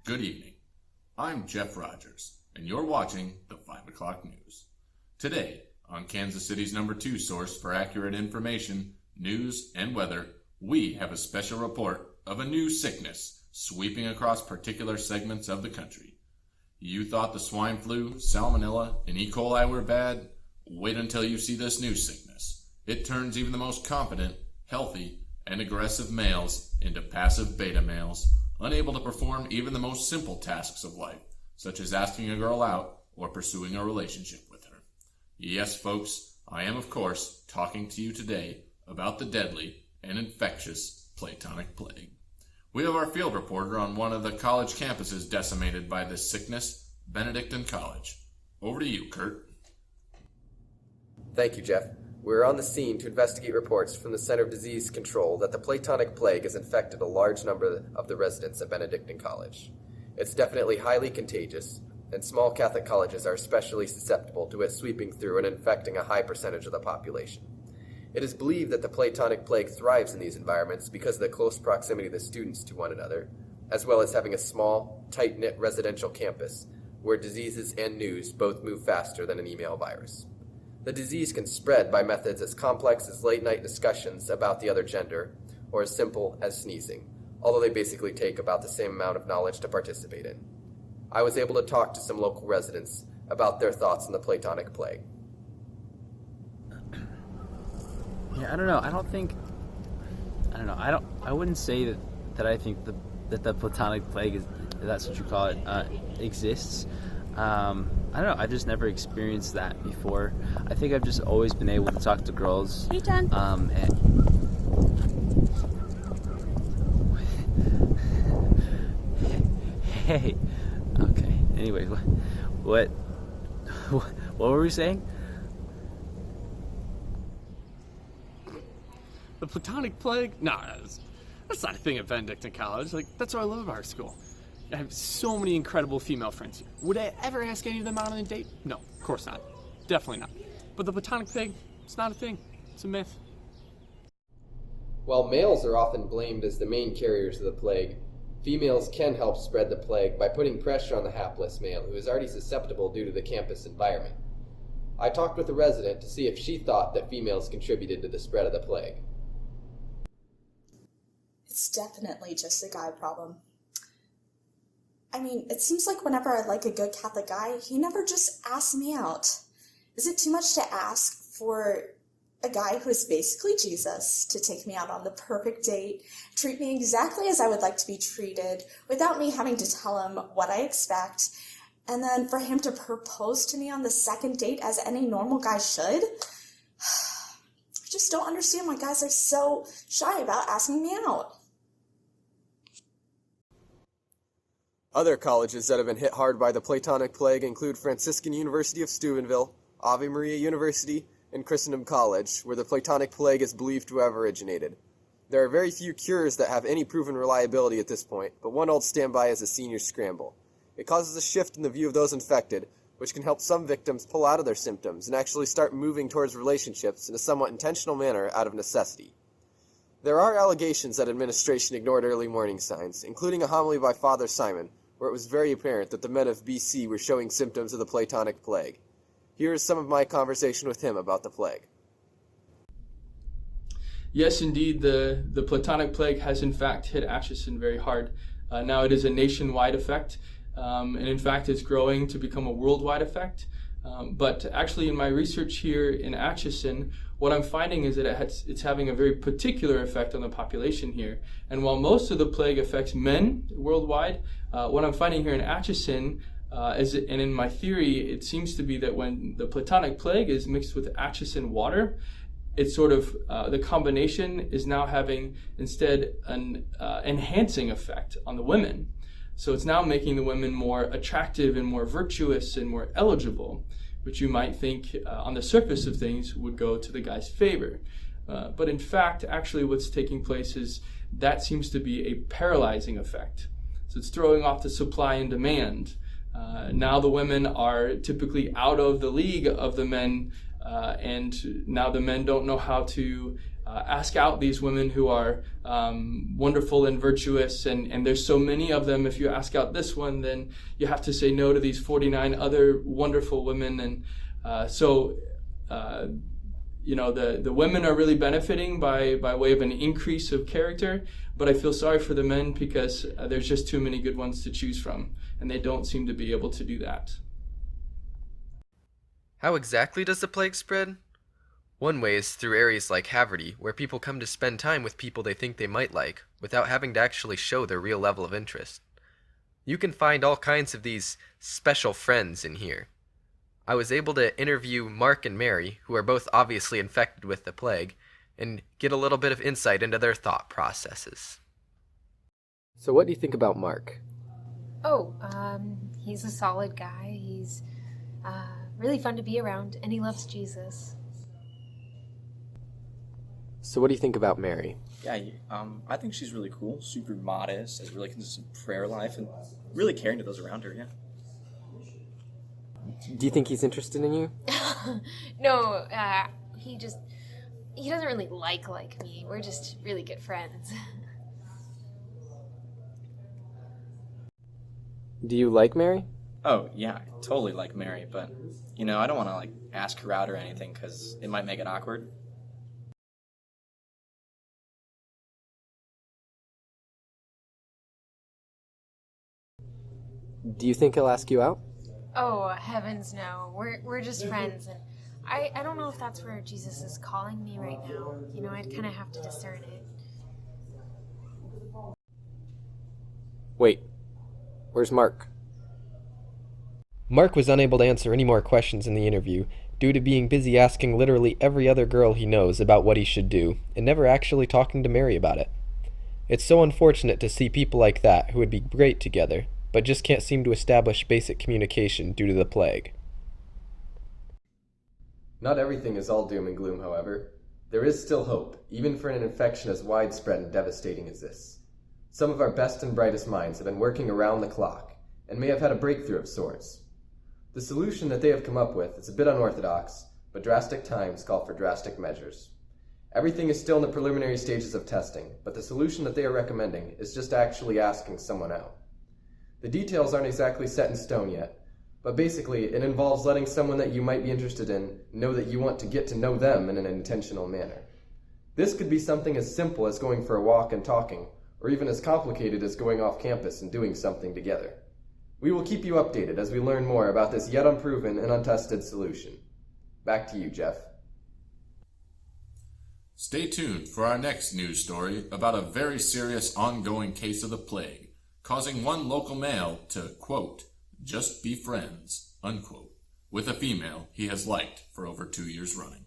Good evening. I'm Jeff Rogers, and you're watching the 5 o'clock news. Today, on Kansas City's #2 source for accurate information, news, and weather, we have a special report of a new sickness sweeping across particular segments of the country. You thought the swine flu, salmonella, and E. coli were bad? Wait until you see this new sickness. It turns even the most confident, healthy, and aggressive males into passive beta males, unable to perform even the most simple tasks of life, such as asking a girl out or pursuing a relationship with her. Yes, folks, I am, of course, talking to you today about the deadly and infectious Platonic plague. We have our field reporter on one of the college campuses decimated by this sickness, Benedictine College. Over to you, Kurt. Thank you, Jeff. We're on the scene to investigate reports from the Center of Disease Control that the Platonic plague has infected a large number of the residents at Benedictine College. It's definitely highly contagious, and small Catholic colleges are especially susceptible to it sweeping through and infecting a high percentage of the population. It is believed that the Platonic plague thrives in these environments because of the close proximity of the students to one another, as well as having a small, tight-knit residential campus where diseases and news both move faster than an email virus. The disease can spread by methods as complex as late-night discussions about the other gender, or as simple as sneezing, although they basically take about the same amount of knowledge to participate in. I was able to talk to some local residents about their thoughts on the Platonic plague. Yeah, I don't know. I wouldn't say that I think that the Platonic plague is, if that's what you call it, exists. I don't know. I've just never experienced that before. I think I've just always been able to talk to girls. Hey, John. Hey. Okay. Anyway, what were we saying? The Platonic plague? Nah, that's not a thing at Benedictine College. That's what I love about our school. I have so many incredible female friends here. Would I ever ask any of them out on a date? No, of course not. Definitely not. But the Platonic plague, it's not a thing. It's a myth. While males are often blamed as the main carriers of the plague, females can help spread the plague by putting pressure on the hapless male who is already susceptible due to the campus environment. I talked with a resident to see if she thought that females contributed to the spread of the plague. It's definitely just a guy problem. I mean, it seems like whenever I like a good Catholic guy, he never just asks me out. Is it too much to ask for a guy who is basically Jesus to take me out on the perfect date, treat me exactly as I would like to be treated, without me having to tell him what I expect, and then for him to propose to me on the second date as any normal guy should? I just don't understand why guys are so shy about asking me out. Other colleges that have been hit hard by the Platonic plague include Franciscan University of Steubenville, Ave Maria University, and Christendom College, where the Platonic plague is believed to have originated. There are very few cures that have any proven reliability at this point, but one old standby is a senior scramble. It causes a shift in the view of those infected, which can help some victims pull out of their symptoms and actually start moving towards relationships in a somewhat intentional manner out of necessity. There are allegations that administration ignored early warning signs, including a homily by Father Simon, where it was very apparent that the men of BC were showing symptoms of the Platonic plague. Here is some of my conversation with him about the plague. Yes, indeed, the Platonic plague has in fact hit Atchison very hard. Now it is a nationwide effect, and in fact it's growing to become a worldwide effect. But actually in my research here in Atchison, what I'm finding is that it's having a very particular effect on the population here. And while most of the plague affects men worldwide, what I'm finding here in Atchison, and in my theory, it seems to be that when the Platonic plague is mixed with Atchison water, it's sort of, the combination is now having instead an enhancing effect on the women. So it's now making the women more attractive and more virtuous and more eligible, which you might think on the surface of things would go to the guy's favor. But in fact, actually what's taking place is that seems to be a paralyzing effect. So it's throwing off the supply and demand. Now the women are typically out of the league of the men, and now the men don't know how to ask out these women who are wonderful and virtuous, and there's so many of them. If you ask out this one, then you have to say no to these 49 other wonderful women. And the women are really benefiting by way of an increase of character, but I feel sorry for the men because there's just too many good ones to choose from, and they don't seem to be able to do that. How exactly does the plague spread? One way is through areas like Haverty, where people come to spend time with people they think they might like, without having to actually show their real level of interest. You can find all kinds of these special friends in here. I was able to interview Mark and Mary, who are both obviously infected with the plague, and get a little bit of insight into their thought processes. So what do you think about Mark? He's a solid guy. He's really fun to be around, and he loves Jesus. So what do you think about Mary? Yeah, I think she's really cool, super modest, has a really consistent prayer life, and really caring to those around her, yeah. Do you think he's interested in you? No, he doesn't really like me. We're just really good friends. Do you like Mary? Oh, yeah, I totally like Mary, but, I don't want to, ask her out or anything, because it might make it awkward. Do you think he'll ask you out? Oh, heavens no. We're just friends, and I don't know if that's where Jesus is calling me right now. I'd kind of have to discern it. Wait, where's Mark? Mark was unable to answer any more questions in the interview due to being busy asking literally every other girl he knows about what he should do, and never actually talking to Mary about it. It's so unfortunate to see people like that who would be great together, but just can't seem to establish basic communication due to the plague. Not everything is all doom and gloom, however. There is still hope, even for an infection as widespread and devastating as this. Some of our best and brightest minds have been working around the clock, and may have had a breakthrough of sorts. The solution that they have come up with is a bit unorthodox, but drastic times call for drastic measures. Everything is still in the preliminary stages of testing, but the solution that they are recommending is just actually asking someone out. The details aren't exactly set in stone yet, but basically it involves letting someone that you might be interested in know that you want to get to know them in an intentional manner. This could be something as simple as going for a walk and talking, or even as complicated as going off campus and doing something together. We will keep you updated as we learn more about this yet unproven and untested solution. Back to you, Jeff. Stay tuned for our next news story about a very serious ongoing case of the plague, causing one local male to, quote, just be friends, unquote, with a female he has liked for over 2 years running.